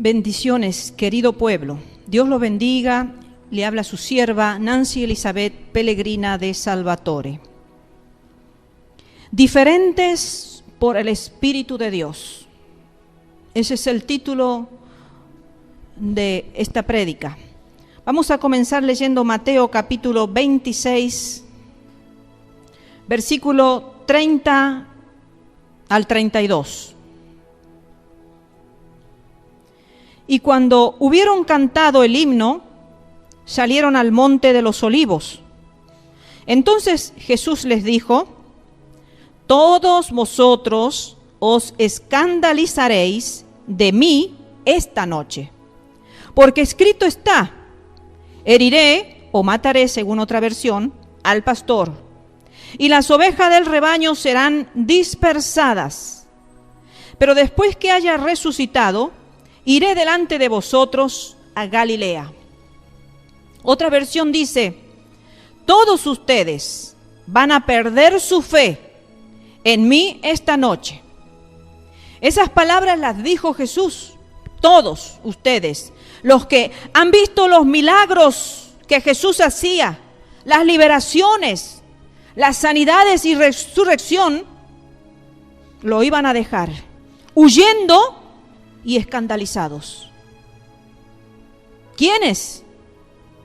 Bendiciones, querido pueblo. Dios lo bendiga. Le habla su sierva Nancy Elizabeth Pellegrina de Salvatore. Diferentes por el Espíritu de Dios. Ese es el título de esta prédica. Vamos a comenzar leyendo Mateo capítulo 26, versículo 30 al 32. Y cuando hubieron cantado el himno, salieron al monte de los olivos. Entonces Jesús les dijo: todos vosotros os escandalizaréis de mí esta noche, porque escrito está: heriré o mataré, según otra versión, al pastor, y las ovejas del rebaño serán dispersadas. Pero después que haya resucitado, iré delante de vosotros a Galilea. Otra versión dice: todos ustedes van a perder su fe en mí esta noche. Esas palabras las dijo Jesús. Todos ustedes, los que han visto los milagros que Jesús hacía, las liberaciones, las sanidades y resurrección, lo iban a dejar, huyendo y escandalizados. ¿Quiénes?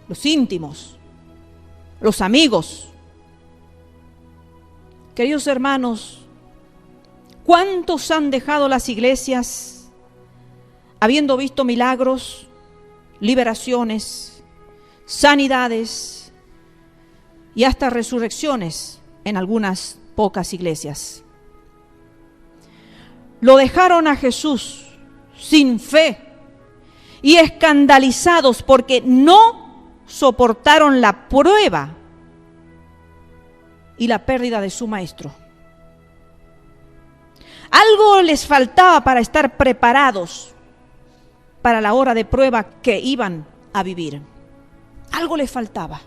Los íntimos, los amigos. Queridos hermanos, ¿cuántos han dejado las iglesias habiendo visto milagros, liberaciones, sanidades y hasta resurrecciones en algunas pocas iglesias? Lo dejaron a Jesús sin fe y escandalizados porque no soportaron la prueba y la pérdida de su maestro. Algo les faltaba para estar preparados para la hora de prueba que iban a vivir. Algo les faltaba.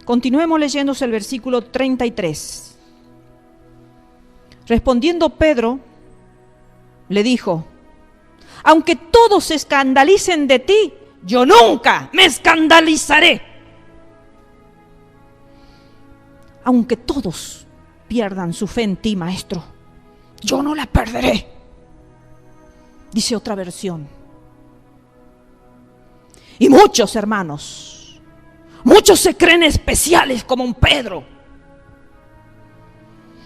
Continuemos leyéndose el versículo 33. Respondiendo Pedro, le dijo: aunque todos se escandalicen de ti, yo nunca me escandalizaré. Aunque todos pierdan su fe en ti, maestro, yo no la perderé. Dice otra versión. Y muchos hermanos, muchos se creen especiales como un Pedro.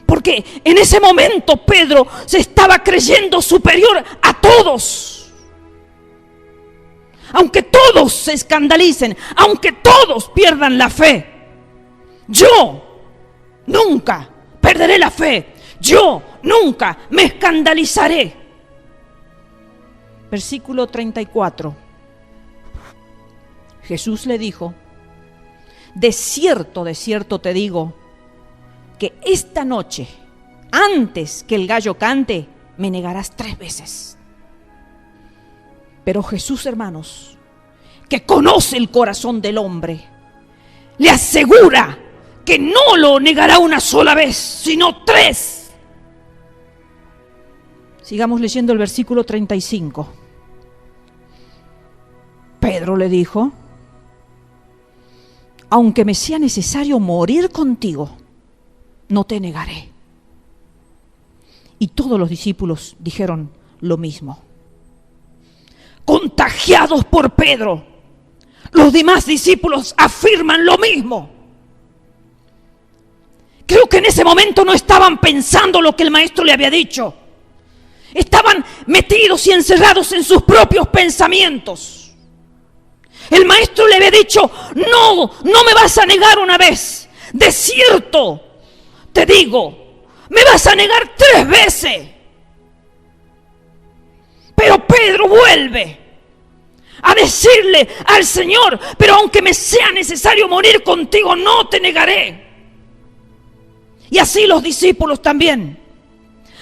Porque en ese momento Pedro se estaba creyendo superior a todos. Aunque todos se escandalicen, aunque todos pierdan la fe, yo nunca perderé la fe. Yo nunca me escandalizaré. Versículo 34. Jesús le dijo: de cierto te digo, que esta noche, antes que el gallo cante, me negarás 3 veces. Pero Jesús, hermanos, que conoce el corazón del hombre, le asegura que no lo negará una sola vez, sino 3. Sigamos leyendo el versículo 35. Pedro le dijo: aunque me sea necesario morir contigo, no te negaré. Y todos los discípulos dijeron lo mismo. Contagiados por Pedro, los demás discípulos afirman lo mismo. Creo que en ese momento no estaban pensando lo que el maestro le había dicho. Estaban metidos y encerrados en sus propios pensamientos. El maestro le había dicho: no me vas a negar una vez. De cierto te digo, me vas a negar 3 veces. Pero Pedro vuelve a decirle al Señor: pero aunque me sea necesario morir contigo, no te negaré. Y así los discípulos también.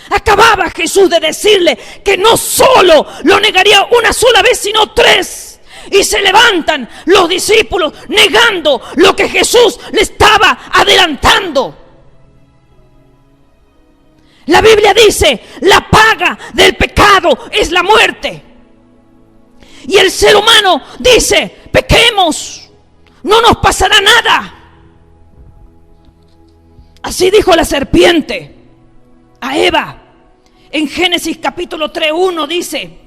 Acababa Jesús de decirle que no solo lo negaría una sola vez, sino 3. Y se levantan los discípulos negando lo que Jesús le estaba adelantando. La Biblia dice, la paga del pecado es la muerte. Y el ser humano dice, pequemos, no nos pasará nada. Así dijo la serpiente a Eva. En Génesis capítulo 3:1 dice,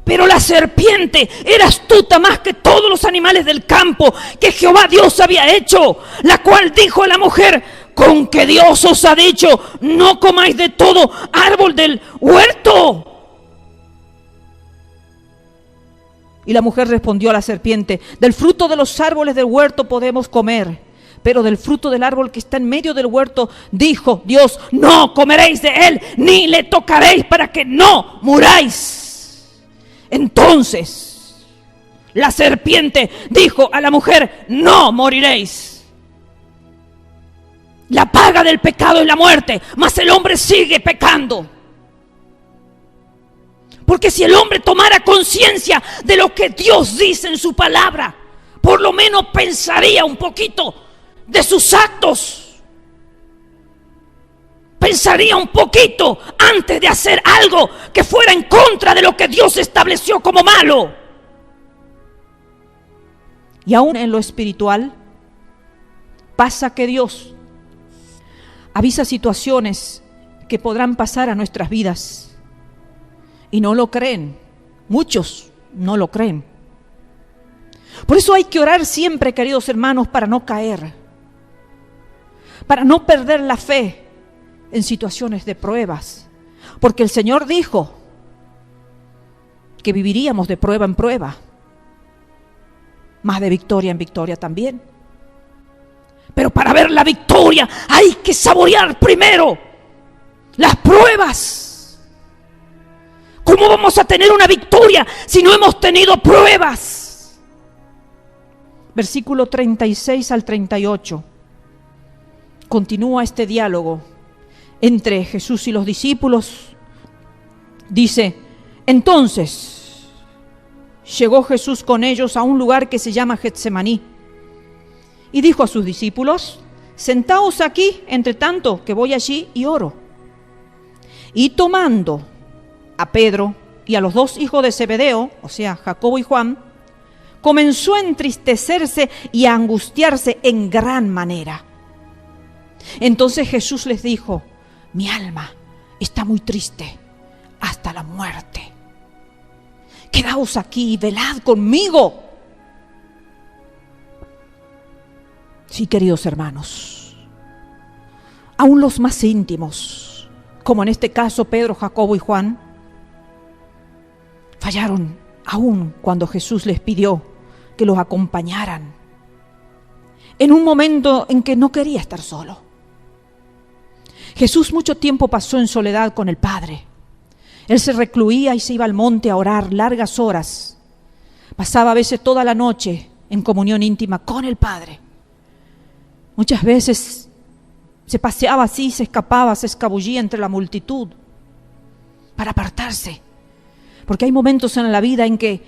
pero la serpiente era astuta más que todos los animales del campo que Jehová Dios había hecho, la cual dijo a la mujer, ¿con que Dios os ha dicho, no comáis de todo árbol del huerto? Y la mujer respondió a la serpiente, del fruto de los árboles del huerto podemos comer, pero del fruto del árbol que está en medio del huerto, dijo Dios, no comeréis de él, ni le tocaréis para que no muráis. Entonces la serpiente dijo a la mujer, no moriréis. La paga del pecado es la muerte, mas el hombre sigue pecando. Porque si el hombre tomara conciencia de lo que Dios dice en su palabra, por lo menos pensaría un poquito de sus actos. Pensaría un poquito antes de hacer algo que fuera en contra de lo que Dios estableció como malo. Y aún en lo espiritual, pasa que Dios avisa situaciones que podrán pasar a nuestras vidas. Y no lo creen. Muchos no lo creen. Por eso hay que orar siempre, queridos hermanos, para no caer. Para no perder la fe en situaciones de pruebas. Porque el Señor dijo que viviríamos de prueba en prueba. Más de victoria en victoria también. Pero para ver la victoria hay que saborear primero las pruebas. ¿Cómo vamos a tener una victoria si no hemos tenido pruebas? Versículo 36 al 38. Continúa este diálogo entre Jesús y los discípulos. Dice, entonces llegó Jesús con ellos a un lugar que se llama Getsemaní. Y dijo a sus discípulos, sentaos aquí, entre tanto que voy allí y oro. Y tomando a Pedro y a los dos hijos de Zebedeo, o sea, Jacobo y Juan, comenzó a entristecerse y a angustiarse en gran manera. Entonces Jesús les dijo, mi alma está muy triste hasta la muerte. Quedaos aquí y velad conmigo. Sí, queridos hermanos, aún los más íntimos, como en este caso Pedro, Jacobo y Juan, fallaron aún cuando Jesús les pidió que los acompañaran en un momento en que no quería estar solo. Jesús mucho tiempo pasó en soledad con el Padre. Él se recluía y se iba al monte a orar largas horas. Pasaba a veces toda la noche en comunión íntima con el Padre. Muchas veces se paseaba así, se escapaba, se escabullía entre la multitud para apartarse. Porque hay momentos en la vida en que,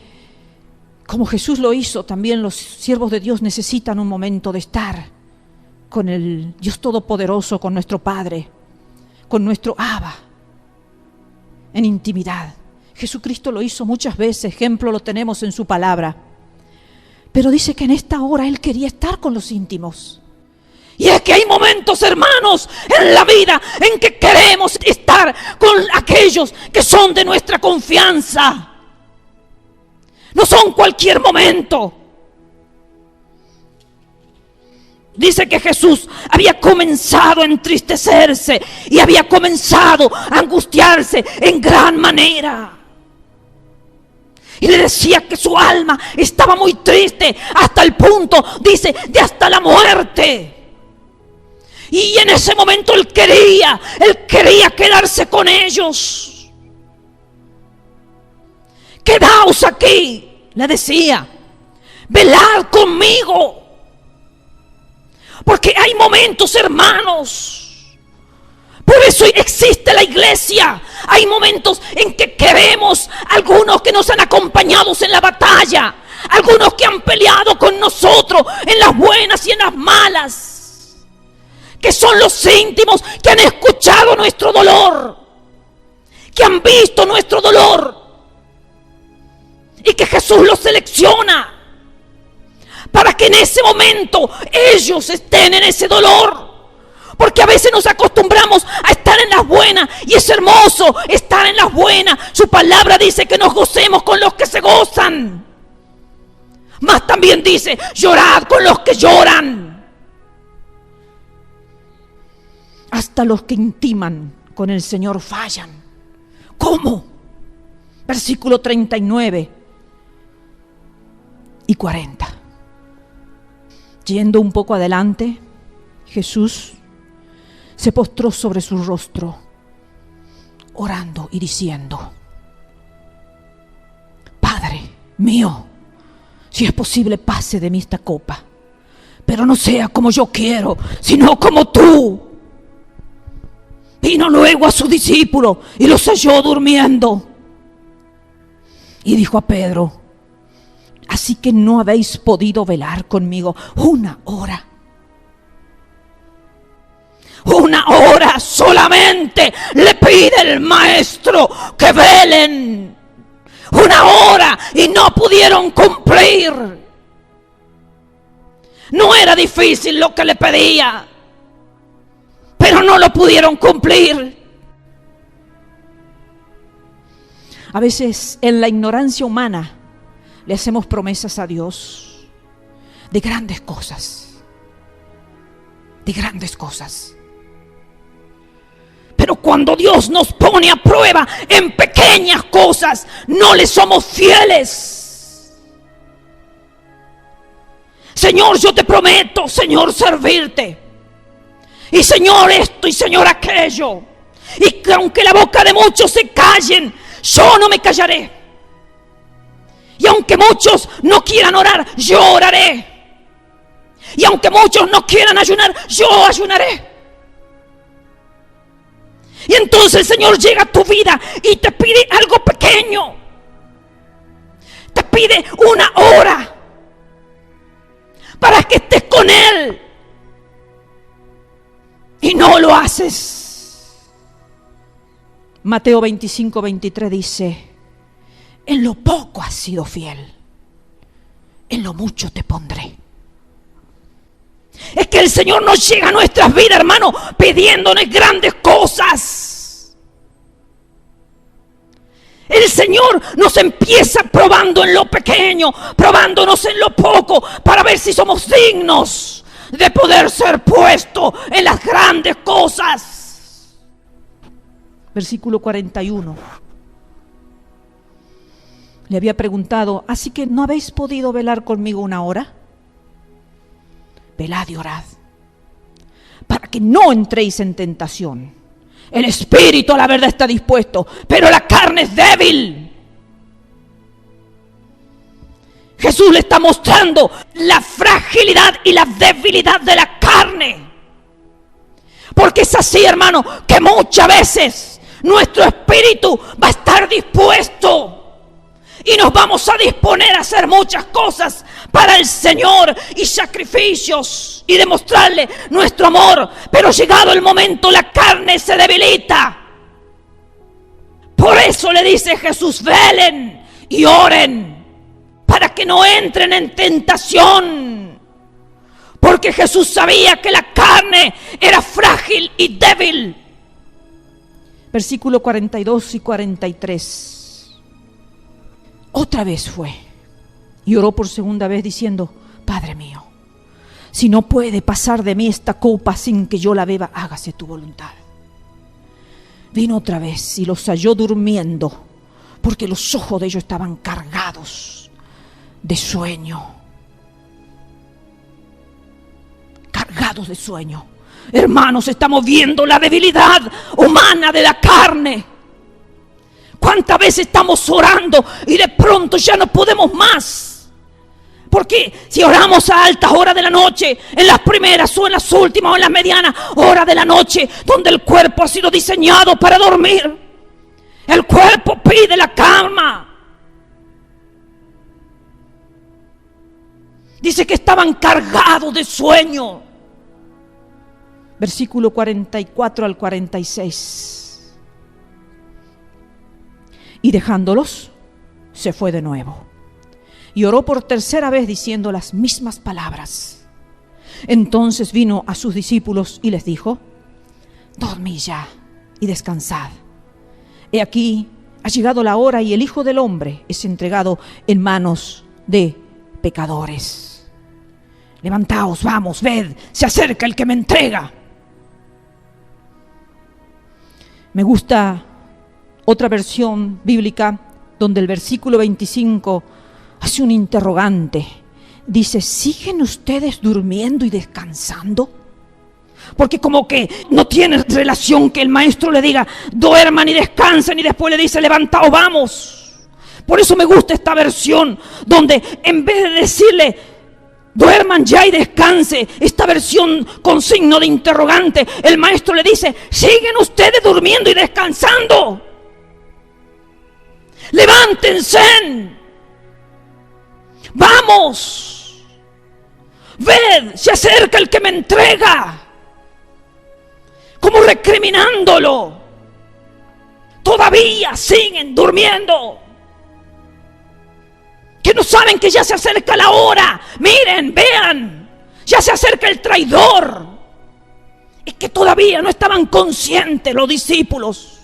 como Jesús lo hizo, también los siervos de Dios necesitan un momento de estar con el Dios Todopoderoso, con nuestro Padre, con nuestro Abba, en intimidad. Jesucristo lo hizo muchas veces, ejemplo lo tenemos en su palabra. Pero dice que en esta hora Él quería estar con los íntimos. Y es que hay momentos, hermanos, en la vida en que queremos estar con aquellos que son de nuestra confianza. No son cualquier momento. Dice que Jesús había comenzado a entristecerse y había comenzado a angustiarse en gran manera. Y le decía que su alma estaba muy triste hasta el punto, dice, de hasta la muerte. Y en ese momento él quería quedarse con ellos. Quedaos aquí, le decía, velad conmigo. Porque hay momentos, hermanos, por eso existe la iglesia. Hay momentos en que queremos algunos que nos han acompañado en la batalla, algunos que han peleado con nosotros en las buenas y en las malas. que son los íntimos, que han escuchado nuestro dolor, que han visto nuestro dolor, y que Jesús los selecciona para que en ese momento ellos estén en ese dolor. Porque a veces nos acostumbramos a estar en las buenas, y es hermoso estar en las buenas. Su palabra dice que nos gocemos con los que se gozan. Mas también dice, llorad con los que lloran. Hasta los que intiman con el Señor fallan. ¿Cómo? Versículo 39 y 40. Yendo un poco adelante, Jesús se postró sobre su rostro, orando y diciendo: Padre mío, si es posible, pase de mí esta copa, pero no sea como yo quiero, sino como tú. Vino luego a sus discípulos y los halló durmiendo. Y dijo a Pedro: ¿así que no habéis podido velar conmigo una hora? Una hora solamente le pide el maestro que velen. Una hora, y no pudieron cumplir. No era difícil lo que le pedía, pero no lo pudieron cumplir. A veces en la ignorancia humana le hacemos promesas a Dios de grandes cosas. De grandes cosas. Pero cuando Dios nos pone a prueba en pequeñas cosas, no le somos fieles. Señor, yo te prometo, Señor, servirte. Y Señor esto y Señor aquello. Y que aunque la boca de muchos se callen, yo no me callaré. Y aunque muchos no quieran orar, yo oraré. Y aunque muchos no quieran ayunar, yo ayunaré. Y entonces el Señor llega a tu vida y te pide algo pequeño. Te pide una hora para que estés con Él. Y no lo haces. Mateo 25:23 dice: en lo poco has sido fiel, en lo mucho te pondré. Es que el Señor nos llega a nuestras vidas, hermano, pidiéndonos grandes cosas. El Señor nos empieza probando en lo pequeño, probándonos en lo poco, para ver si somos dignos de poder ser puestos en las grandes cosas. Versículo 41. Le había preguntado: ¿así que no habéis podido velar conmigo una hora? Velad y orad, para que no entréis en tentación. El espíritu a la verdad está dispuesto, pero la carne es débil. Jesús le está mostrando la fragilidad y la debilidad de la carne. Porque es así, hermano, que muchas veces nuestro espíritu va a estar dispuesto. Y nos vamos a disponer a hacer muchas cosas para el Señor y sacrificios y demostrarle nuestro amor. Pero llegado el momento, la carne se debilita. Por eso le dice Jesús: velen y oren para que no entren en tentación. Porque Jesús sabía que la carne era frágil y débil. Versículo 42 y 43. Otra vez fue y oró por segunda vez diciendo: Padre mío, si no puede pasar de mí esta copa sin que yo la beba, hágase tu voluntad. Vino otra vez y los halló durmiendo, porque los ojos de ellos estaban cargados de sueño. Cargados de sueño. Hermanos, estamos viendo la debilidad humana de la carne. ¿Cuántas veces estamos orando y de pronto ya no podemos más? Porque si oramos a altas horas de la noche, en las primeras o en las últimas o en las medianas horas de la noche, donde el cuerpo ha sido diseñado para dormir, el cuerpo pide la calma. Dice que estaban cargados de sueño. versículo 44 al 46. Y dejándolos, se fue de nuevo. Y oró por tercera vez diciendo las mismas palabras. Entonces vino a sus discípulos y les dijo: dormid ya y descansad. He aquí, ha llegado la hora y el Hijo del Hombre es entregado en manos de pecadores. Levantaos, vamos, ved, se acerca el que me entrega. Me gusta otra versión bíblica donde el versículo 25 hace un interrogante. Dice: ¿siguen ustedes durmiendo y descansando? Porque como que no tiene relación que el maestro le diga duerman y descansen y después le dice levantaos, vamos. Por eso me gusta esta versión donde en vez de decirle duerman ya y descanse, esta versión con signo de interrogante, el maestro le dice: ¿siguen ustedes durmiendo y descansando? Levántense, vamos, ved, se acerca el que me entrega. Como recriminándolo. Todavía siguen durmiendo. Que no saben que ya se acerca la hora. Miren, vean, ya se acerca el traidor. Es que todavía no estaban conscientes los discípulos.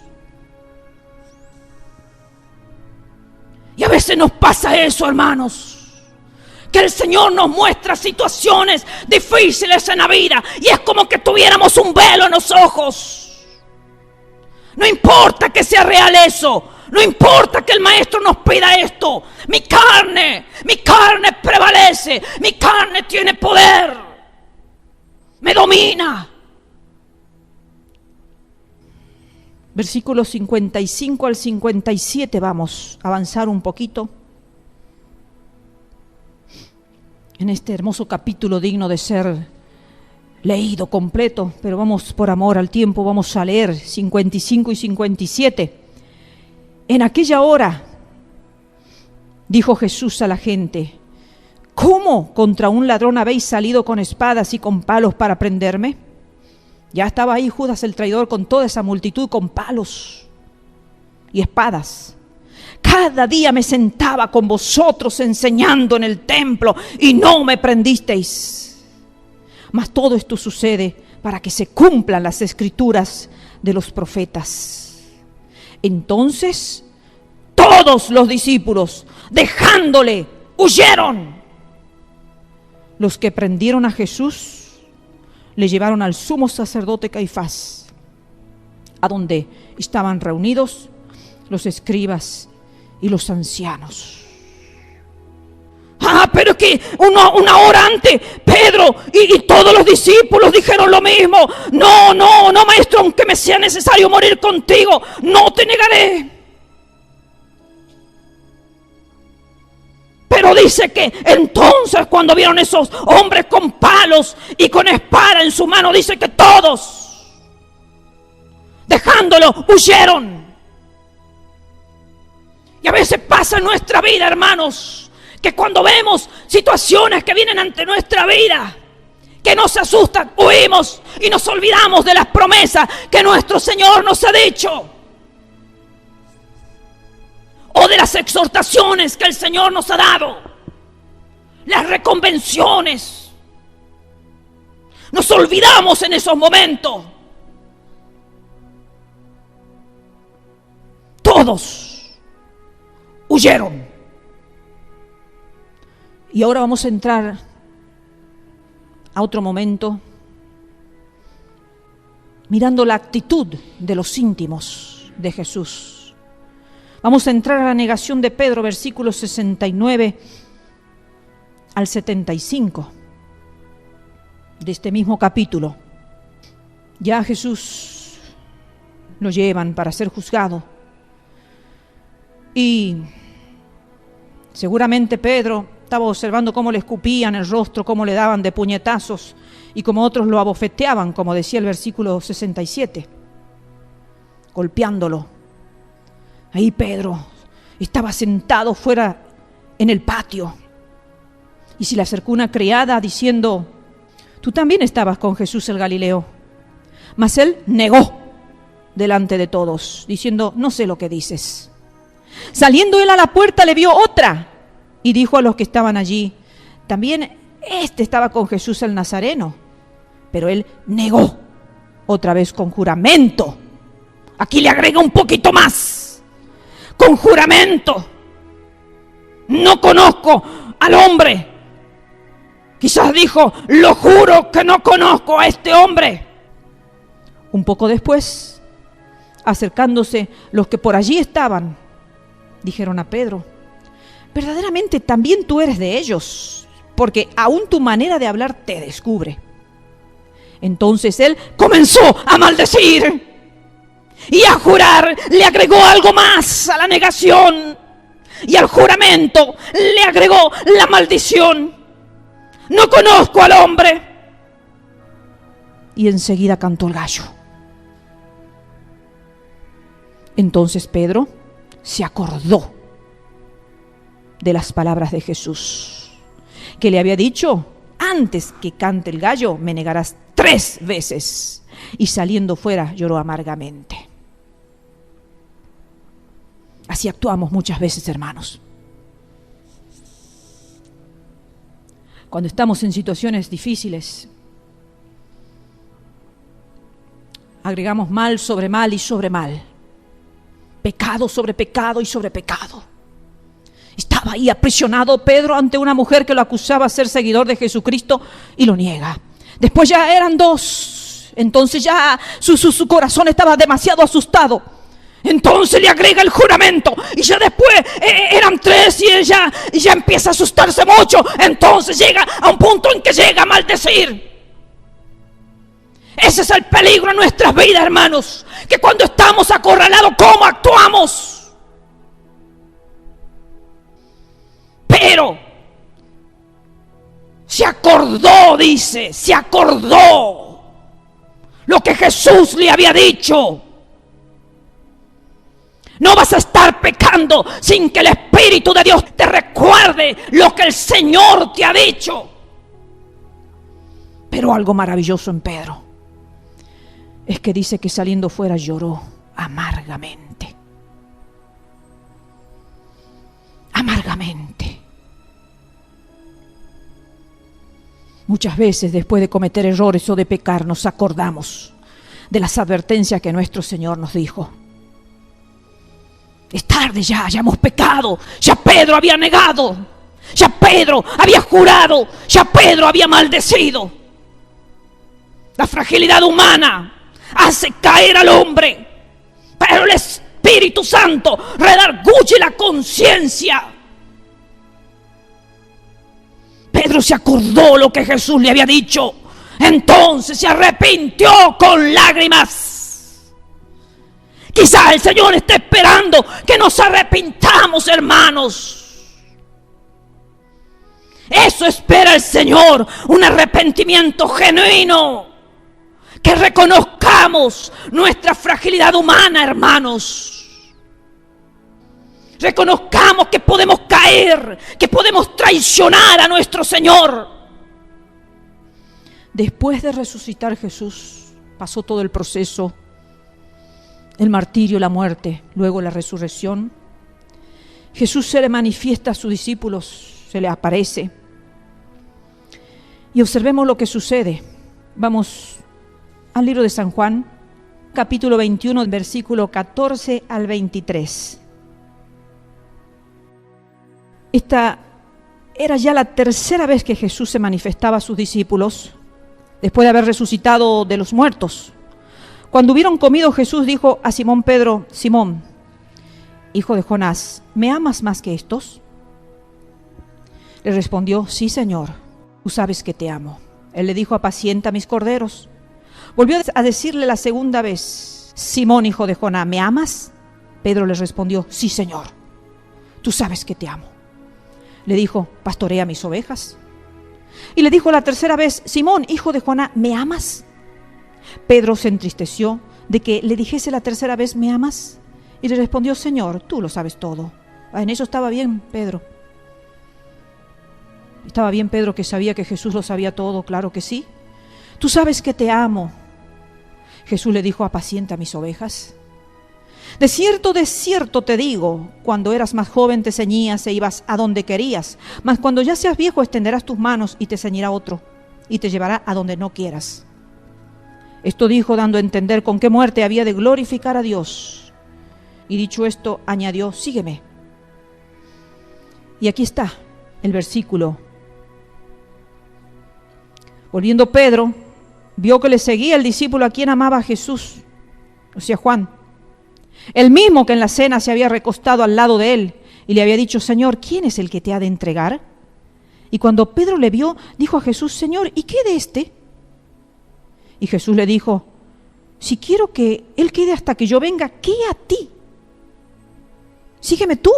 Y a veces nos pasa eso, hermanos. Que el Señor nos muestra situaciones difíciles en la vida y es como que tuviéramos un velo en los ojos. No importa que sea real eso, no importa que el maestro nos pida esto. Mi carne prevalece, mi carne tiene poder, me domina. Versículos 55 al 57, vamos a avanzar un poquito. En este hermoso capítulo digno de ser leído completo, pero vamos por amor al tiempo, vamos a leer 55 y 57. En aquella hora dijo Jesús a la gente: ¿cómo contra un ladrón habéis salido con espadas y con palos para prenderme? Ya estaba ahí Judas el traidor con toda esa multitud con palos y espadas. Cada día me sentaba con vosotros enseñando en el templo y no me prendisteis. Mas todo esto sucede para que se cumplan las escrituras de los profetas. Entonces todos los discípulos, dejándole, huyeron. Los que prendieron a Jesús le llevaron al sumo sacerdote Caifás, a donde estaban reunidos los escribas y los ancianos. Pero que una hora antes Pedro y todos los discípulos dijeron lo mismo. No, maestro, aunque me sea necesario morir contigo, no te negaré. Pero dice que entonces cuando vieron esos hombres con palos y con espada en su mano, dice que todos, dejándolo, huyeron. Y a veces pasa en nuestra vida, hermanos, que cuando vemos situaciones que vienen ante nuestra vida, que nos asustan, huimos y nos olvidamos de las promesas que nuestro Señor nos ha dicho. O de las exhortaciones que el Señor nos ha dado. Las reconvenciones. Nos olvidamos en esos momentos. Todos huyeron. Y ahora vamos a entrar a otro momento mirando la actitud de los íntimos de Jesús. Vamos a entrar a la negación de Pedro, versículos 69 al 75 de este mismo capítulo. Ya a Jesús lo llevan para ser juzgado y seguramente Pedro estaba observando cómo le escupían el rostro, cómo le daban de puñetazos y como otros lo abofeteaban, como decía el versículo 67, golpeándolo. Ahí Pedro estaba sentado fuera en el patio y se le acercó una criada diciendo: tú también estabas con Jesús el Galileo. Mas él negó delante de todos, diciendo: no sé lo que dices. Saliendo él a la puerta, le vio otra y dijo a los que estaban allí: también este estaba con Jesús el Nazareno. Pero él negó otra vez con juramento. Aquí le agrega un poquito más. Con juramento: no conozco al hombre. Quizás dijo: lo juro que no conozco a este hombre. Un poco después, acercándose los que por allí estaban, dijeron a Pedro: verdaderamente también tú eres de ellos, porque aún tu manera de hablar te descubre. Entonces él comenzó a maldecir y a jurar. Le agregó algo más a la negación, y al juramento le agregó la maldición: no conozco al hombre. Y enseguida cantó el gallo. Entonces Pedro se acordó de las palabras de Jesús, que le había dicho: antes que cante el gallo me negarás 3 veces. Y saliendo fuera lloró amargamente. Así actuamos muchas veces, hermanos. Cuando estamos en situaciones difíciles, agregamos mal sobre mal y sobre mal, pecado sobre pecado y sobre pecado. Estaba ahí aprisionado Pedro ante una mujer que lo acusaba de ser seguidor de Jesucristo y lo niega. Después ya eran 2, entonces ya su corazón estaba demasiado asustado. Entonces le agrega el juramento y ya después eran 3 y ella ya empieza a asustarse mucho. Entonces llega a un punto en que llega a maldecir. Ese es el peligro en nuestras vidas, hermanos, que cuando estamos acorralados, ¿cómo actuamos? Pero se acordó, dice, se acordó lo que Jesús le había dicho. No vas a estar pecando sin que el Espíritu de Dios te recuerde lo que el Señor te ha dicho. Pero algo maravilloso en Pedro es que dice que saliendo fuera lloró amargamente. Amargamente. Muchas veces después de cometer errores o de pecar nos acordamos de las advertencias que nuestro Señor nos dijo. Es tarde ya hemos pecado, ya Pedro había negado, ya Pedro había jurado, ya Pedro había maldecido. La fragilidad humana hace caer al hombre, pero el Espíritu Santo redarguye la conciencia. Pedro se acordó lo que Jesús le había dicho, entonces se arrepintió con lágrimas. Quizás el Señor esté esperando que nos arrepintamos, hermanos. Eso espera el Señor, un arrepentimiento genuino. Que reconozcamos nuestra fragilidad humana, hermanos. Reconozcamos que podemos caer, que podemos traicionar a nuestro Señor. Después de resucitar Jesús, pasó todo el proceso. El martirio, la muerte, luego la resurrección. Jesús se le manifiesta a sus discípulos, se le aparece. Y observemos lo que sucede. Vamos al libro de San Juan, capítulo 21, versículo 14 al 23. Esta era ya la 3ª vez que Jesús se manifestaba a sus discípulos, después de haber resucitado de los muertos. Cuando hubieron comido, Jesús dijo a Simón Pedro: Simón, hijo de Jonás, ¿me amas más que estos? Le respondió: sí, Señor, tú sabes que te amo. Él le dijo: apacienta mis corderos. Volvió a decirle la 2ª vez: Simón, hijo de Jonás, ¿me amas? Pedro le respondió: sí, Señor, tú sabes que te amo. Le dijo: pastorea mis ovejas. Y le dijo la 3ª vez: Simón, hijo de Jonás, ¿me amas? Pedro se entristeció de que le dijese la 3ª vez: ¿me amas? Y le respondió: Señor, tú lo sabes todo. En eso estaba bien Pedro. Estaba bien Pedro, que sabía que Jesús lo sabía todo, claro que sí. Tú sabes que te amo. Jesús le dijo: apacienta mis ovejas. De cierto te digo, cuando eras más joven te ceñías e ibas a donde querías, mas cuando ya seas viejo extenderás tus manos y te ceñirá otro, y te llevará a donde no quieras. Esto dijo dando a entender con qué muerte había de glorificar a Dios. Y dicho esto, añadió: sígueme. Y aquí está el versículo. Volviendo Pedro, vio que le seguía el discípulo a quien amaba a Jesús, o sea, Juan, el mismo que en la cena se había recostado al lado de él y le había dicho: Señor, ¿quién es el que te ha de entregar? Y cuando Pedro le vio, dijo a Jesús: Señor, ¿y qué de este? Y Jesús le dijo: si quiero que él quede hasta que yo venga, ¿qué a ti? Sígueme tú.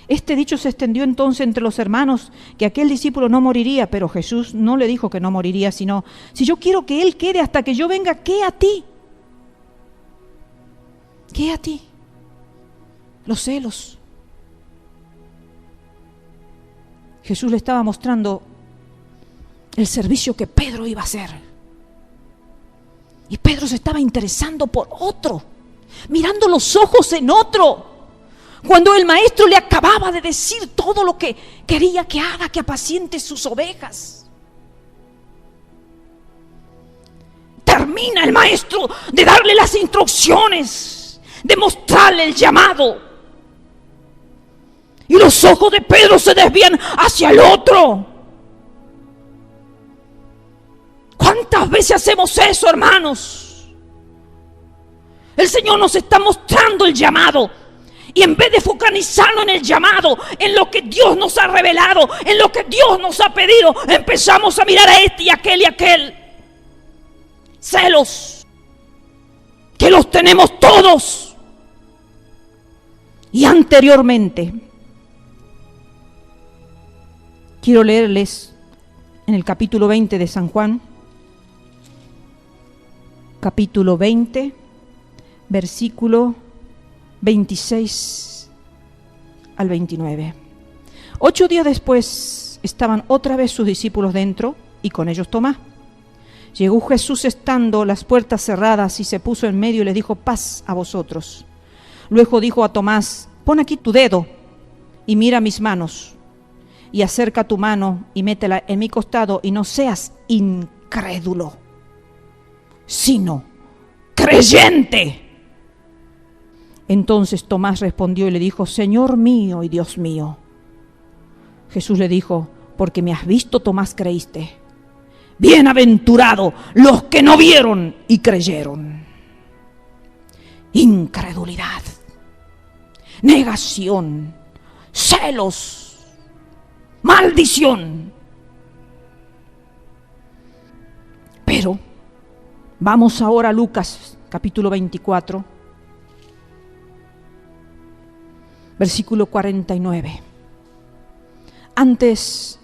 Este dicho se extendió entonces entre los hermanos, que aquel discípulo no moriría, pero Jesús no le dijo que no moriría, sino: si yo quiero que él quede hasta que yo venga, ¿qué a ti? ¿Qué a ti? Los celos. Jesús le estaba mostrando el servicio que Pedro iba a hacer. Y Pedro se estaba interesando por otro, mirando los ojos en otro, cuando el maestro le acababa de decir todo lo que quería que haga, que apaciente sus ovejas. Termina el maestro de darle las instrucciones, de mostrarle el llamado, y los ojos de Pedro se desvían hacia el otro. ¿Cuántas veces hacemos eso, hermanos? El Señor nos está mostrando el llamado, y en vez de focalizarnos en el llamado, en lo que Dios nos ha revelado, en lo que Dios nos ha pedido, empezamos a mirar a este y aquel y aquel. Celos, que los tenemos todos. Y anteriormente, quiero leerles en el capítulo 20 de San Juan, capítulo 20, versículo 26 al 29. 8 días después estaban otra vez sus discípulos dentro y con ellos Tomás. Llegó Jesús estando las puertas cerradas y se puso en medio y les dijo: paz a vosotros. Luego dijo a Tomás: pon aquí tu dedo y mira mis manos, y acerca tu mano y métela en mi costado, y no seas incrédulo, sino creyente. Entonces Tomás respondió y le dijo: Señor mío y Dios mío. Jesús le dijo: porque me has visto, Tomás, creíste. Bienaventurado los que no vieron y creyeron. Incredulidad, negación, celos, maldición. Pero vamos ahora a Lucas capítulo 24, versículo 49. Antes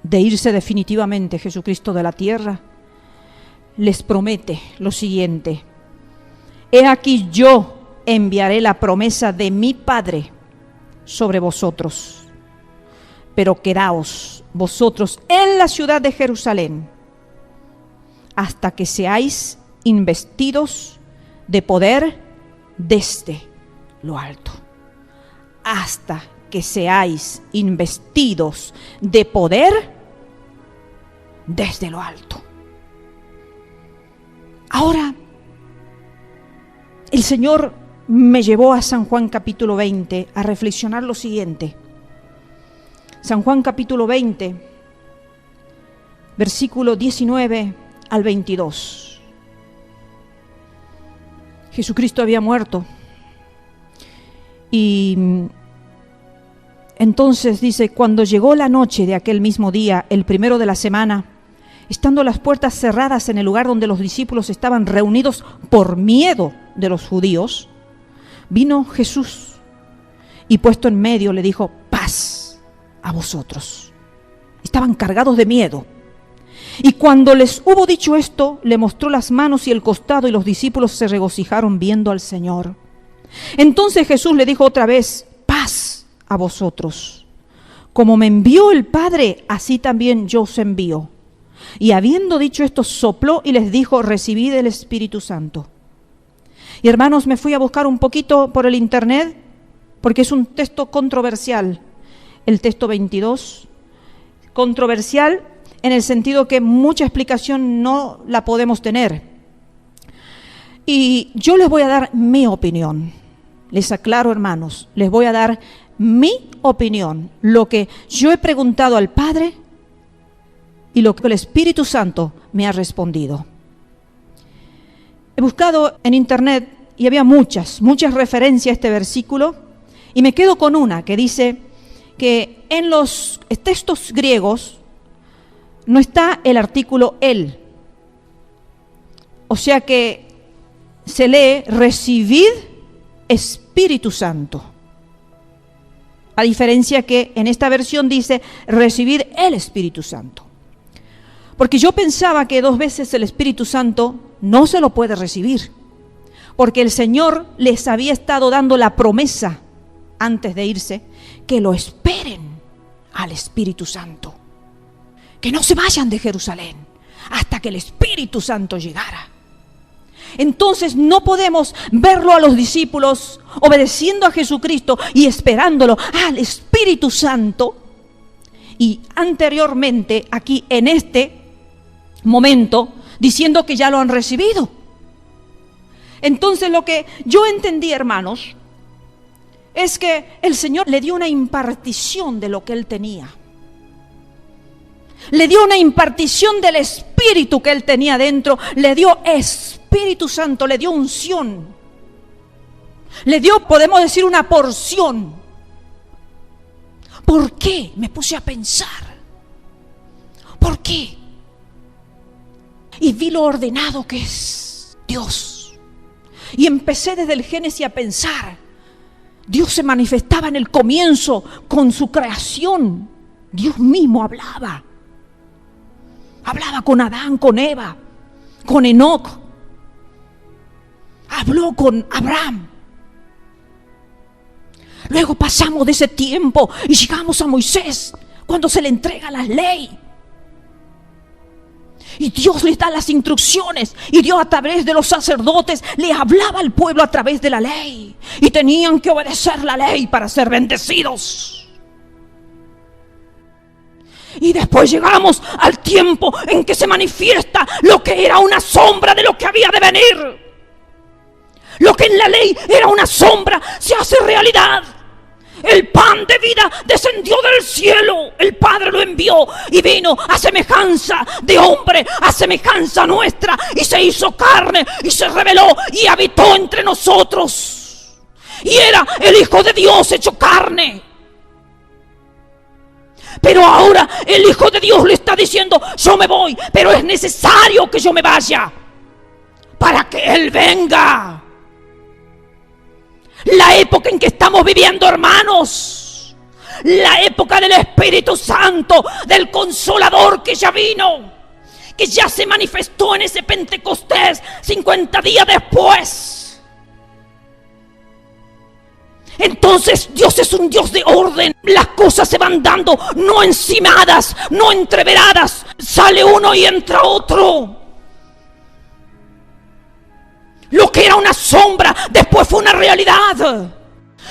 de irse definitivamente Jesucristo de la tierra, les promete lo siguiente: he aquí yo enviaré la promesa de mi Padre sobre vosotros, pero quedaos vosotros en la ciudad de Jerusalén hasta que seáis investidos de poder desde lo alto. Hasta que seáis investidos de poder desde lo alto. Ahora, el Señor me llevó a San Juan capítulo 20 a reflexionar lo siguiente. San Juan capítulo 20, versículo 19 al 22. Jesucristo había muerto. Y entonces dice: cuando llegó la noche de aquel mismo día, el primero de la semana, estando las puertas cerradas en el lugar donde los discípulos estaban reunidos por miedo de los judíos, vino Jesús y puesto en medio le dijo: paz a vosotros. Estaban cargados de miedo. Y cuando les hubo dicho esto, le mostró las manos y el costado, y los discípulos se regocijaron viendo al Señor. Entonces Jesús le dijo otra vez: paz a vosotros. Como me envió el Padre, así también yo os envío. Y habiendo dicho esto, sopló y les dijo: recibid el Espíritu Santo. Y hermanos, me fui a buscar un poquito por el internet, porque es un texto controversial, el texto 22, controversial en el sentido que mucha explicación no la podemos tener. Y yo les voy a dar mi opinión. Les aclaro, hermanos, les voy a dar mi opinión, lo que yo he preguntado al Padre y lo que el Espíritu Santo me ha respondido. He buscado en internet y había muchas referencias a este versículo, y me quedo con una que dice que en los textos griegos no está el artículo el. O sea que se lee: recibid Espíritu Santo. A diferencia que en esta versión dice: recibid el Espíritu Santo. Porque yo pensaba que 2 veces el Espíritu Santo no se lo puede recibir, porque el Señor les había estado dando la promesa antes de irse, que lo esperen al Espíritu Santo, que no se vayan de Jerusalén hasta que el Espíritu Santo llegara. Entonces no podemos verlo a los discípulos obedeciendo a Jesucristo y esperándolo al Espíritu Santo, y anteriormente aquí en este momento diciendo que ya lo han recibido. Entonces lo que yo entendí, hermanos, es que el Señor le dio una impartición de lo que Él tenía. Le dio una impartición del Espíritu que Él tenía dentro. Le dio Espíritu Santo, le dio unción. Le dio, podemos decir, una porción. ¿Por qué? Me puse a pensar. ¿Por qué? Y vi lo ordenado que es Dios. Y empecé desde el Génesis a pensar. Dios se manifestaba en el comienzo con su creación. Dios mismo hablaba. Hablaba con Adán, con Eva, con Enoc. Habló con Abraham. Luego pasamos de ese tiempo y llegamos a Moisés, cuando se le entrega la ley. Y Dios les da las instrucciones, y Dios a través de los sacerdotes le hablaba al pueblo a través de la ley, y tenían que obedecer la ley para ser bendecidos. Y después llegamos al tiempo en que se manifiesta lo que era una sombra de lo que había de venir. Lo que en la ley era una sombra se hace realidad. El pan de vida descendió del cielo. El Padre lo envió y vino a semejanza de hombre, a semejanza nuestra, y se hizo carne y se reveló y habitó entre nosotros. Y era el Hijo de Dios hecho carne. Pero ahora el Hijo de Dios le está diciendo: yo me voy, pero es necesario que yo me vaya para que Él venga. La época en que estamos viviendo, hermanos, la época del Espíritu Santo, del Consolador que ya vino, que ya se manifestó en ese Pentecostés 50 días después. Entonces Dios es un Dios de orden. Las cosas se van dando, no encimadas, no entreveradas. Sale uno y entra otro. Lo que era una sombra, después fue una realidad.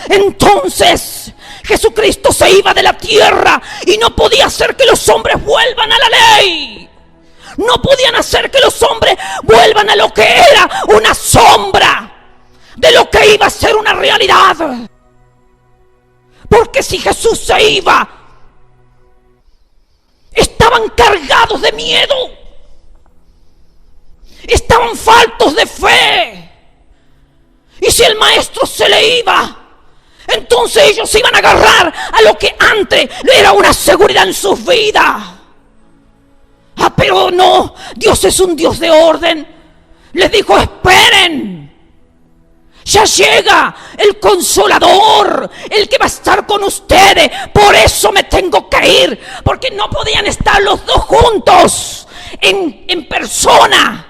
Entonces Jesucristo se iba de la tierra y no podía hacer que los hombres vuelvan a la ley. No podían hacer que los hombres vuelvan a lo que era una sombra de lo que iba a ser una realidad. Porque si Jesús se iba, estaban cargados de miedo. Estaban faltos de fe. Y si el maestro se le iba, entonces ellos se iban a agarrar a lo que antes era una seguridad en sus vidas. Pero no, Dios es un Dios de orden. Les dijo: esperen. Ya llega el Consolador, el que va a estar con ustedes. Por eso me tengo que ir, porque no podían estar los dos juntos en persona.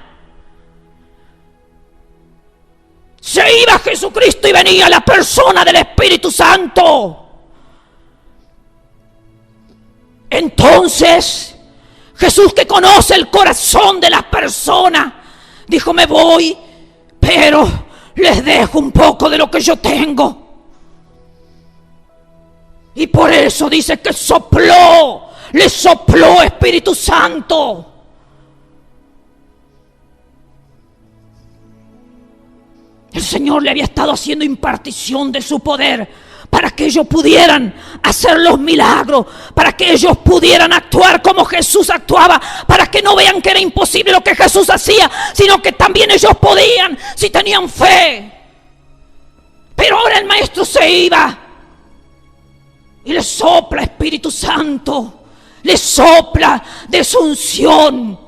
Se iba Jesucristo y venía la persona del Espíritu Santo. Entonces Jesús, que conoce el corazón de las personas, dijo: me voy, pero les dejo un poco de lo que yo tengo. Y por eso dice que le sopló Espíritu Santo. El Señor le había estado haciendo impartición de su poder para que ellos pudieran hacer los milagros, para que ellos pudieran actuar como Jesús actuaba, para que no vean que era imposible lo que Jesús hacía, sino que también ellos podían si tenían fe. Pero ahora el maestro se iba y le sopla Espíritu Santo, le sopla de su unción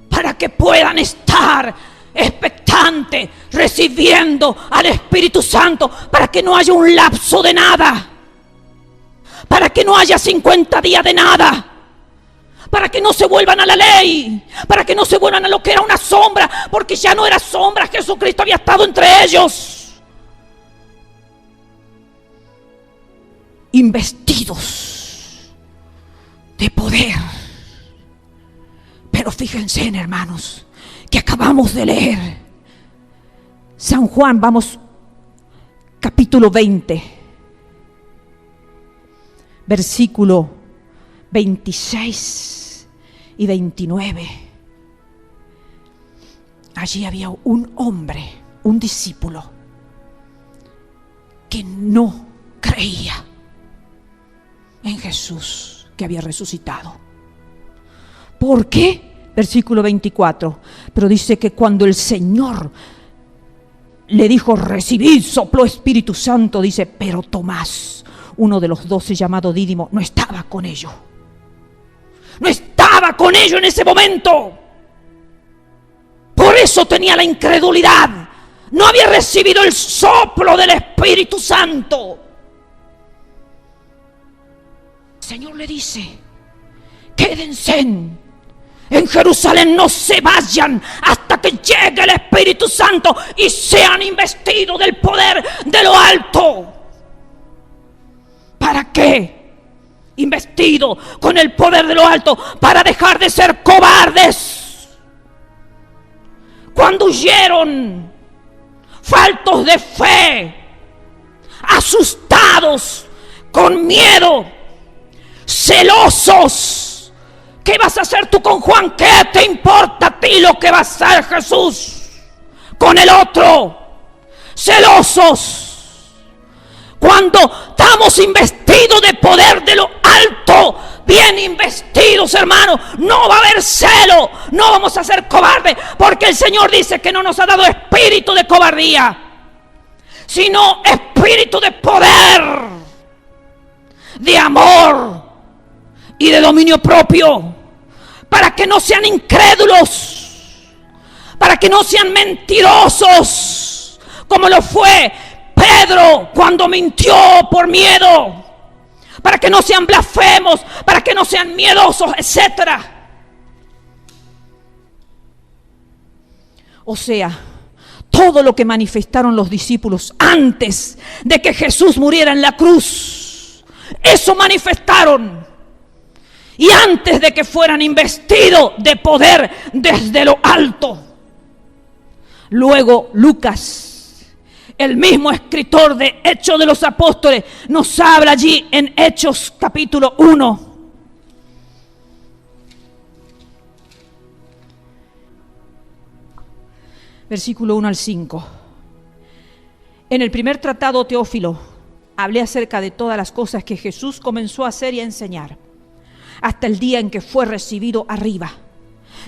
para que puedan estar expectante, recibiendo al Espíritu Santo, para que no haya un lapso de nada, para que no haya 50 días de nada, para que no se vuelvan a la ley, para que no se vuelvan a lo que era una sombra, porque ya no era sombra, Jesucristo había estado entre ellos. Investidos de poder. Pero fíjense, hermanos, que acabamos de leer San Juan, vamos, capítulo 20, versículo 26 y 29. Allí había un hombre, un discípulo, que no creía en Jesús que había resucitado. ¿Por qué? Versículo 24. Pero dice que cuando el Señor le dijo: recibid, sopló Espíritu Santo, dice, pero Tomás, uno de los 12 llamado Dídimo, no estaba con ellos. No estaba con ellos en ese momento. Por eso tenía la incredulidad. No había recibido el soplo del Espíritu Santo. El Señor le dice: quédense en Jerusalén, no se vayan hasta que llegue el Espíritu Santo y sean investidos del poder de lo alto. ¿Para qué? Investido con el poder de lo alto, para dejar de ser cobardes. Cuando huyeron, faltos de fe, asustados, con miedo, celosos. ¿Qué vas a hacer tú con Juan? ¿Qué te importa a ti lo que va a hacer Jesús con el otro? Celosos. Cuando estamos investidos de poder de lo alto, bien investidos, hermanos, no va a haber celo, no vamos a ser cobardes, porque el Señor dice que no nos ha dado espíritu de cobardía, sino espíritu de poder, de amor y de dominio propio, para que no sean incrédulos, para que no sean mentirosos, como lo fue Pedro cuando mintió por miedo, para que no sean blasfemos, para que no sean miedosos, etc. O sea, todo lo que manifestaron los discípulos antes de que Jesús muriera en la cruz, eso manifestaron. Y antes de que fueran investidos de poder desde lo alto. Luego Lucas, el mismo escritor de Hechos de los Apóstoles, nos habla allí en Hechos capítulo 1. Versículo 1 al 5. En el primer tratado, Teófilo, hablé acerca de todas las cosas que Jesús comenzó a hacer y a enseñar, hasta el día en que fue recibido arriba,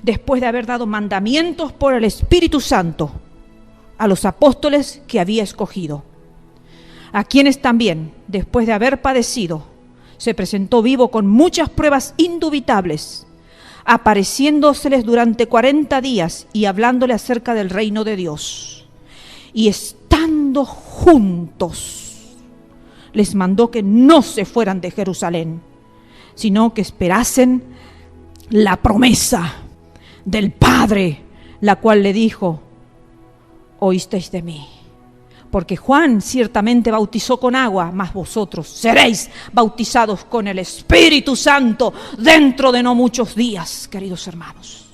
después de haber dado mandamientos por el Espíritu Santo a los apóstoles que había escogido, a quienes también, después de haber padecido, se presentó vivo con muchas pruebas indubitables, apareciéndoseles durante 40 días y hablándole acerca del reino de Dios. Y estando juntos, les mandó que no se fueran de Jerusalén, sino que esperasen la promesa del Padre, la cual le dijo: oísteis de mí, Porque Juan ciertamente bautizó con agua, mas vosotros seréis bautizados con el Espíritu Santo dentro de no muchos días, queridos hermanos.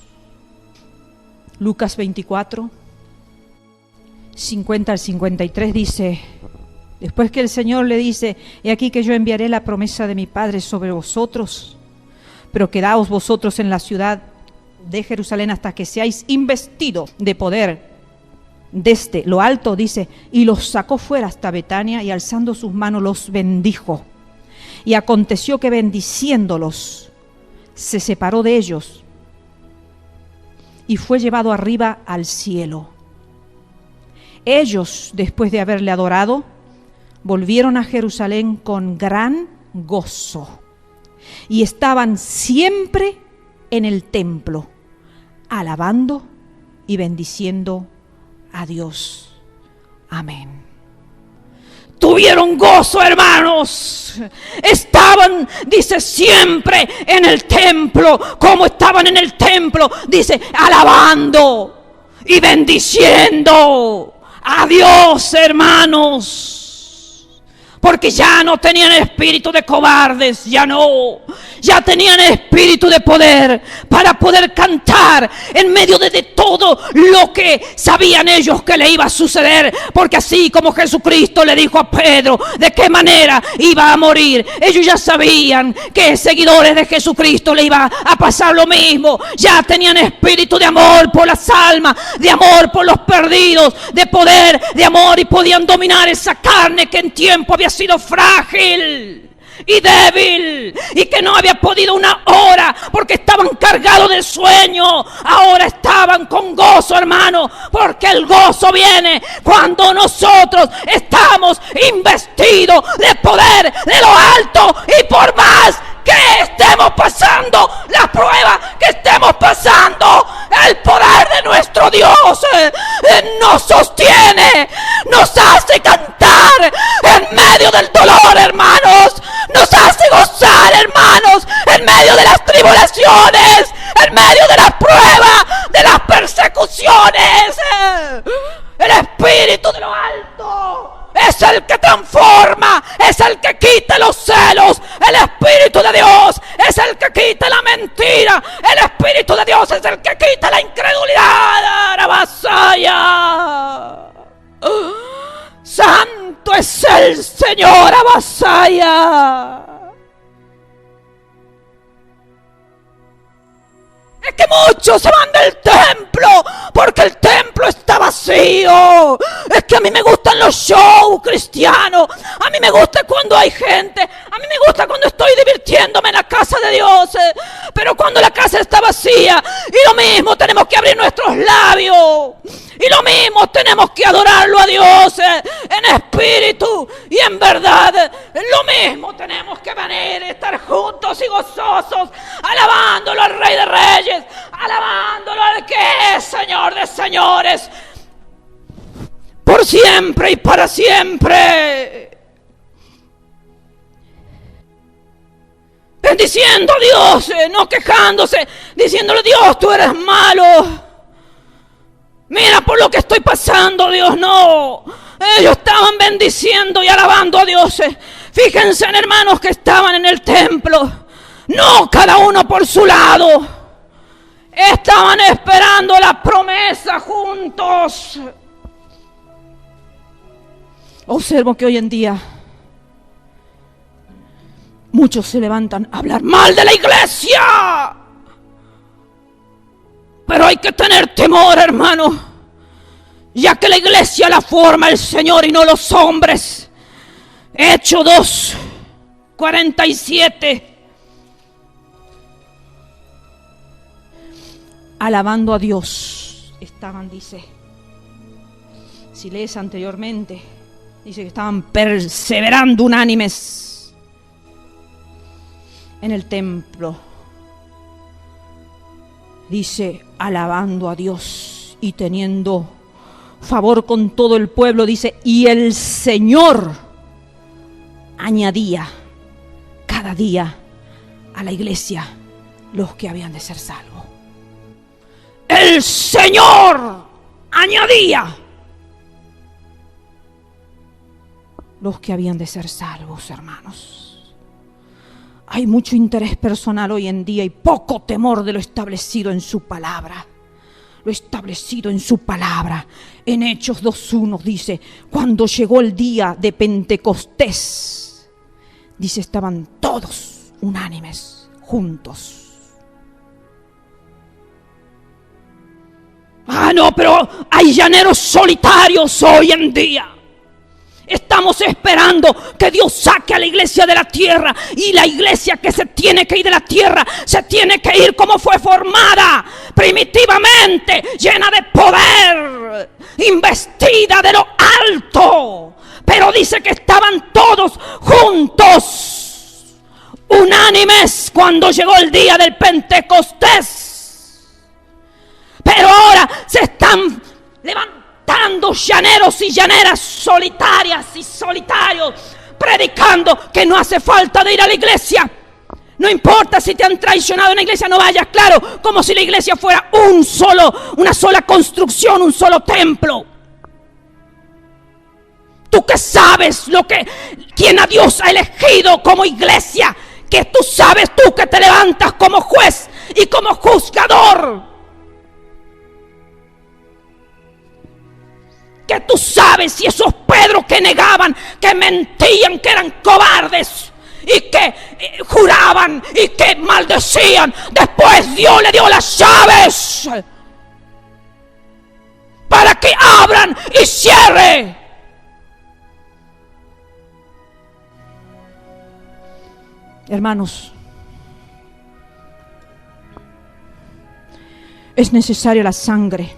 Lucas 24, 50 al 53 dice: después que el Señor le dice: he aquí que yo enviaré la promesa de mi Padre sobre vosotros, pero quedaos vosotros en la ciudad de Jerusalén hasta que seáis investidos de poder desde lo alto, dice, y los sacó fuera hasta Betania, y alzando sus manos los bendijo. Y aconteció que bendiciéndolos se separó de ellos y fue llevado arriba al cielo. Ellos, después de haberle adorado, volvieron a Jerusalén con gran gozo y estaban siempre en el templo, alabando y bendiciendo a Dios. Amén. Tuvieron gozo, hermanos. Estaban, dice, siempre en el templo. ¿Cómo estaban en el templo? Dice, alabando y bendiciendo a Dios, hermanos. Porque ya no tenían espíritu de cobardes, ya no. Ya tenían espíritu de poder para poder cantar en medio de todo lo que sabían ellos que le iba a suceder. Porque así como Jesucristo le dijo a Pedro de qué manera iba a morir, ellos ya sabían que seguidores de Jesucristo le iba a pasar lo mismo. Ya tenían espíritu de amor por las almas, de amor por los perdidos, de poder, de amor, y podían dominar esa carne que en tiempo había sido frágil y débil, y que no había podido una hora porque estaban cargados de sueño. Ahora estaban con gozo, hermano, porque el gozo viene cuando nosotros estamos investidos de poder de lo alto. Y por más que estemos pasando la prueba que estemos pasando, el poder de nuestro Dios nos sostiene, nos hace cantar en medio del dolor, hermanos, nos hace gozar, hermanos, en medio de las tribulaciones, en medio de las pruebas, de las persecuciones. El Espíritu de lo alto es el que transforma, es el que quita los celos. El Espíritu de Dios es el que quita la mentira. El Espíritu de Dios es el que quita la incredulidad. Abasaya. Santo es el Señor, Abasaya. Es que muchos se van del templo porque el templo está vacío. Es que a mí me gustan los shows cristianos. A mí me gusta cuando hay gente. A mí me gusta cuando estoy divirtiéndome en la casa de Dios. Pero cuando la casa está vacía, y lo mismo tenemos que abrir nuestros labios. Y lo mismo tenemos que adorarlo a Dios en espíritu y en verdad. Lo mismo tenemos que venir, estar juntos y gozosos, alabándolo al Rey de Reyes, alabándolo al que es Señor de señores, por siempre y para siempre. Bendiciendo a Dios, no quejándose, diciéndole: Dios, tú eres malo. Mira por lo que estoy pasando, Dios, no. Ellos estaban bendiciendo y alabando a Dios. Fíjense, hermanos, que estaban en el templo. No cada uno por su lado. Estaban esperando la promesa juntos. Observo que hoy en día muchos se levantan a hablar mal de la iglesia. Pero hay que tener temor, hermano, ya que la iglesia la forma el Señor y no los hombres. Hechos 2:47. Alabando a Dios estaban, dice. Si lees anteriormente, dice que estaban perseverando unánimes en el templo. Dice, alabando a Dios y teniendo favor con todo el pueblo, dice, y el Señor añadía cada día a la iglesia los que habían de ser salvos. El Señor añadía los que habían de ser salvos, hermanos. Hay mucho interés personal hoy en día y poco temor de lo establecido en su palabra. Lo establecido en su palabra. En Hechos 2:1 dice, cuando llegó el día de Pentecostés, dice, estaban todos unánimes, juntos. Ah, no, pero hay llaneros solitarios hoy en día. Estamos esperando que Dios saque a la iglesia de la tierra. Y la iglesia que se tiene que ir de la tierra, se tiene que ir como fue formada, primitivamente, llena de poder, investida de lo alto. Pero dice que estaban todos juntos, unánimes, cuando llegó el día del Pentecostés. Pero ahora se están levantando llaneros y llaneras solitarias y solitarios, predicando que no hace falta de ir a la iglesia. No importa si te han traicionado en la iglesia, no vayas, claro, como si la iglesia fuera una sola construcción, un solo templo. Tú que sabes quién a Dios ha elegido como iglesia, que tú sabes, tú que te levantas como juez y como juzgador. Que tú sabes si esos Pedros que negaban, que mentían, que eran cobardes y que juraban y que maldecían, después Dios le dio las llaves para que abran y cierren. Hermanos, es necesaria la sangre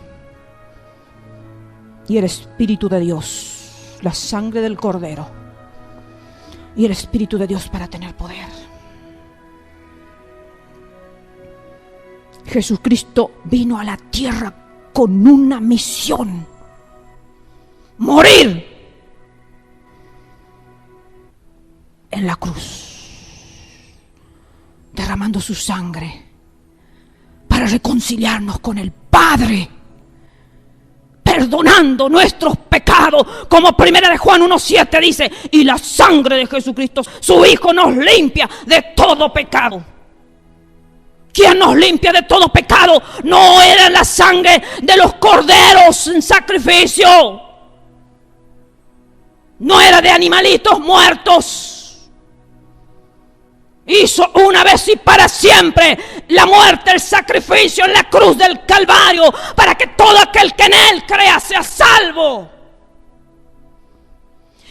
y el Espíritu de Dios, la sangre del Cordero y el Espíritu de Dios para tener poder. Jesucristo vino a la tierra con una misión: morir en la cruz, derramando su sangre para reconciliarnos con el Padre, perdonando nuestros pecados, como primera de Juan 1:7 dice, y la sangre de Jesucristo, su Hijo, nos limpia de todo pecado. ¿Quién nos limpia de todo pecado? No era la sangre de los corderos en sacrificio, no era de animalitos muertos. Hizo una vez y para siempre la muerte, el sacrificio en la cruz del Calvario, para que todo aquel que en Él crea sea salvo.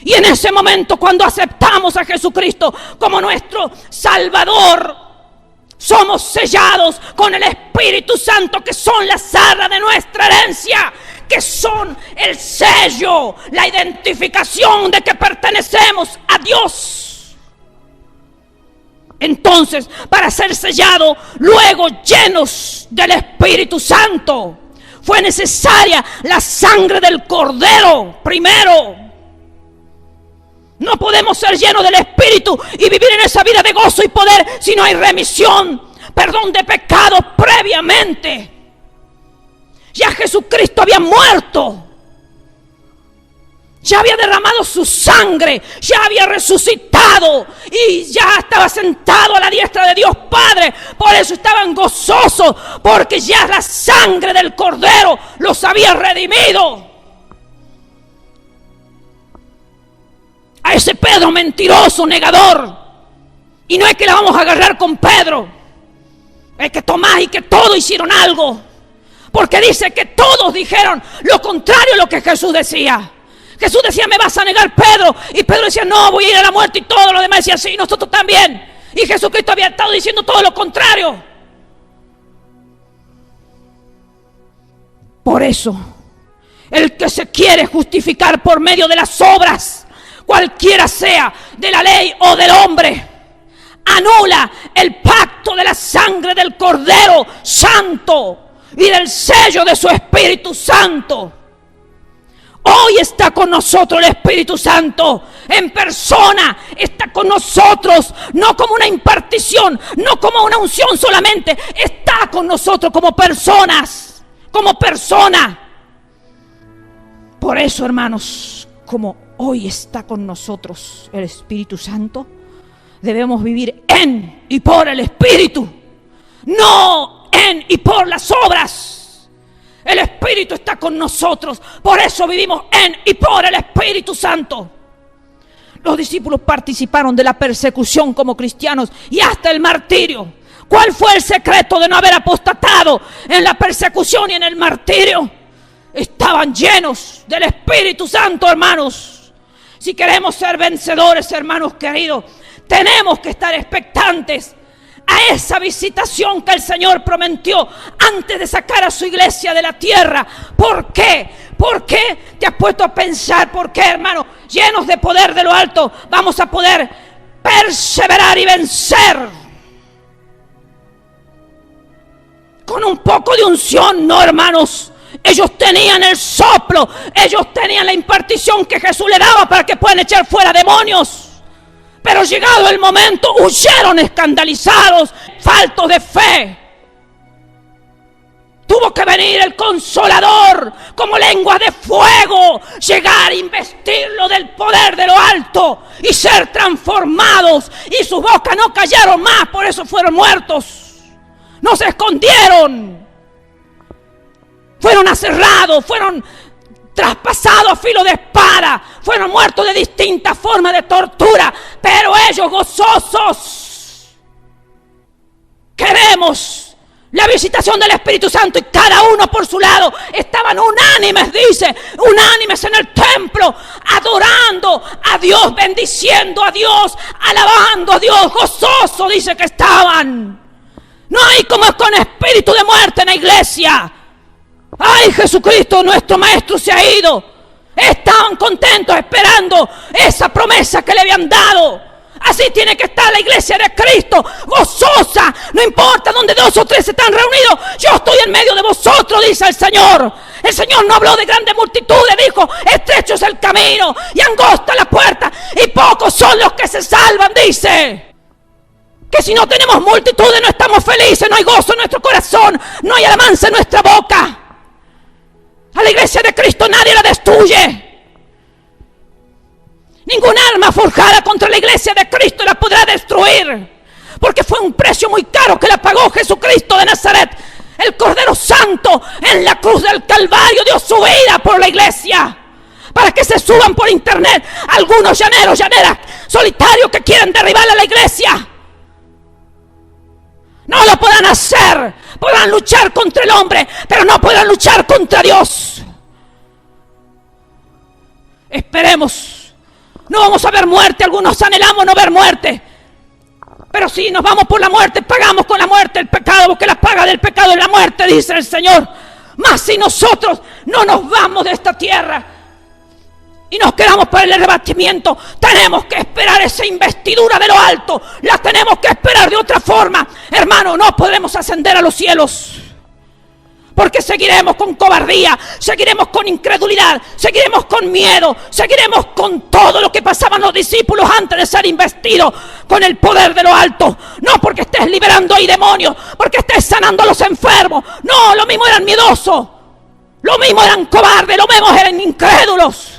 Y en ese momento, cuando aceptamos a Jesucristo como nuestro Salvador, somos sellados con el Espíritu Santo, que son las arras de nuestra herencia, que son el sello, la identificación de que pertenecemos a Dios. Entonces, para ser sellado, luego llenos del Espíritu Santo, fue necesaria la sangre del Cordero primero. No podemos ser llenos del Espíritu y vivir en esa vida de gozo y poder si no hay remisión, perdón de pecados previamente. Ya Jesucristo había muerto, ya había derramado su sangre, ya había resucitado y ya estaba sentado a la diestra de Dios Padre. Por eso estaban gozosos, porque ya la sangre del Cordero los había redimido. A ese Pedro mentiroso, negador, y no es que la vamos a agarrar con Pedro, es que Tomás y que todos hicieron algo, porque dice que todos dijeron lo contrario a lo que Jesús decía. Jesús decía, me vas a negar, Pedro. Y Pedro decía, no, voy a ir a la muerte. Y todos los demás decían, sí, nosotros también. Y Jesucristo había estado diciendo todo lo contrario. Por eso, el que se quiere justificar por medio de las obras, cualquiera sea, de la ley o del hombre, anula el pacto de la sangre del Cordero Santo y del sello de su Espíritu Santo. Hoy está con nosotros el Espíritu Santo en persona, está con nosotros, no como una impartición, no como una unción solamente, está con nosotros como personas, como persona. Por eso, hermanos, como hoy está con nosotros el Espíritu Santo, debemos vivir en y por el Espíritu, no en y por las obras. El Espíritu está con nosotros, por eso vivimos en y por el Espíritu Santo. Los discípulos participaron de la persecución como cristianos y hasta el martirio. ¿Cuál fue el secreto de no haber apostatado en la persecución y en el martirio? Estaban llenos del Espíritu Santo, hermanos. Si queremos ser vencedores, hermanos queridos, tenemos que estar expectantes a esa visitación que el Señor prometió antes de sacar a su iglesia de la tierra. ¿Por qué? ¿Por qué te has puesto a pensar? ¿Por qué, hermano? Llenos de poder de lo alto, vamos a poder perseverar y vencer. Con un poco de unción, no, hermanos. Ellos tenían el soplo, ellos tenían la impartición que Jesús le daba para que puedan echar fuera demonios. Pero llegado el momento, huyeron escandalizados, faltos de fe. Tuvo que venir el Consolador como lengua de fuego, llegar, investirlo del poder de lo alto y ser transformados. Y sus bocas no callaron más, por eso fueron muertos. No se escondieron. Fueron aserrados, fueron traspasados a filo de espada, fueron muertos de distintas formas de tortura, pero ellos gozosos. Queremos la visitación del Espíritu Santo y cada uno por su lado estaban unánimes, dice, unánimes en el templo, adorando a Dios, bendiciendo a Dios, alabando a Dios, gozoso, dice que estaban. No hay como con espíritu de muerte en la iglesia. ¡Ay, Jesucristo, nuestro Maestro, se ha ido! Estaban contentos esperando esa promesa que le habían dado. Así tiene que estar la iglesia de Cristo, gozosa. No importa donde 2 o 3 están reunidos, yo estoy en medio de vosotros, dice el Señor. El Señor no habló de grandes multitudes, dijo, estrecho es el camino y angosta la puerta y pocos son los que se salvan, dice. Que si no tenemos multitudes no estamos felices, no hay gozo en nuestro corazón, no hay alabanza en nuestra boca. A la iglesia de Cristo nadie la destruye. Ningún arma forjada contra la iglesia de Cristo la podrá destruir. Porque fue un precio muy caro que la pagó Jesucristo de Nazaret. El Cordero Santo en la cruz del Calvario dio su vida por la iglesia. Para que se suban por internet algunos llaneros, llaneras solitarios que quieren derribar a la iglesia. No lo podrán hacer. Podrán luchar contra el hombre, pero no podrán luchar contra Dios. Esperemos. No vamos a ver muerte. Algunos anhelamos no ver muerte. Pero si nos vamos por la muerte, pagamos con la muerte el pecado, porque la paga del pecado es la muerte, dice el Señor. Mas si nosotros no nos vamos de esta tierra y nos quedamos para el arrebatamiento, tenemos que esperar esa investidura de lo alto. La tenemos que esperar de otra forma. Hermano, no podremos ascender a los cielos. Porque seguiremos con cobardía, seguiremos con incredulidad, seguiremos con miedo, seguiremos con todo lo que pasaban los discípulos antes de ser investidos con el poder de lo alto. No porque estés liberando ahí demonios, porque estés sanando a los enfermos. No, lo mismo eran miedosos, lo mismo eran cobardes, lo mismo eran incrédulos.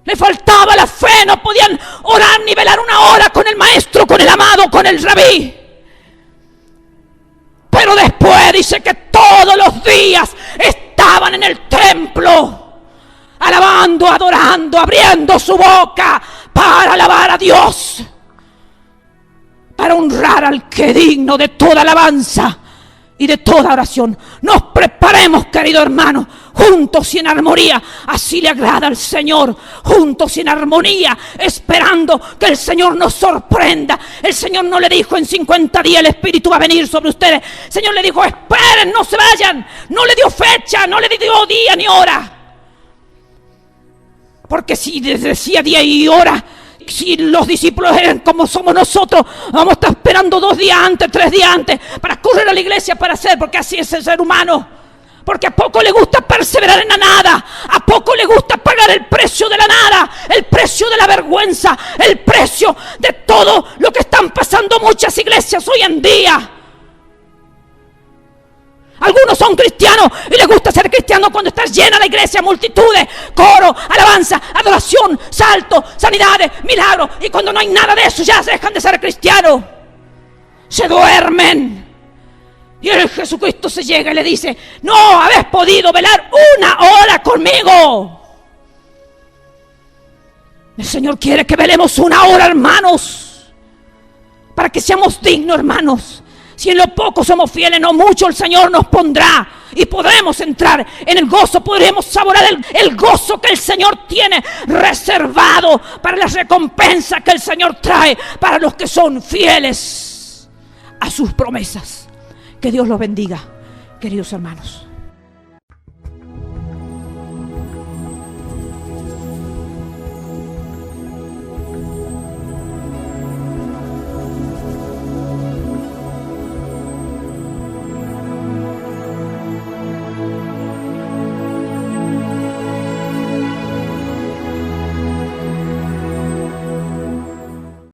Le faltaba la fe, no podían orar ni velar una hora con el maestro, con el amado, con el rabí. Pero después dice que todos los días estaban en el templo, alabando, adorando, abriendo su boca para alabar a Dios, para honrar al que es digno de toda alabanza y de toda oración. Nos preparemos, querido hermano, juntos y en armonía. Así le agrada al Señor, juntos y en armonía, esperando que el Señor nos sorprenda. El Señor no le dijo en 50 días el Espíritu va a venir sobre ustedes. El Señor le dijo esperen, no se vayan. No le dio fecha, no le dio día ni hora. Porque si decía día y hora, si los discípulos eran como somos nosotros, vamos a estar esperando 2 días antes, 3 días antes, para correr a la iglesia para hacer, porque así es el ser humano. Porque a poco le gusta perseverar en la nada, a poco le gusta pagar el precio de la nada, el precio de la vergüenza, el precio de todo lo que están pasando muchas iglesias hoy en día. Algunos son cristianos y les gusta ser cristianos cristiano cuando está llena la iglesia, multitudes, coro, alabanza, adoración, salto, sanidades, milagros. Y cuando no hay nada de eso, ya dejan de ser cristianos. Se duermen. Y el Jesucristo se llega y le dice: no habéis podido velar una hora conmigo. El Señor quiere que velemos una hora, hermanos, para que seamos dignos, hermanos. Si en lo poco somos fieles, no mucho el Señor nos pondrá y podremos entrar en el gozo, podremos saborear el gozo que el Señor tiene reservado para las recompensas que el Señor trae para los que son fieles a sus promesas. Que Dios los bendiga, queridos hermanos.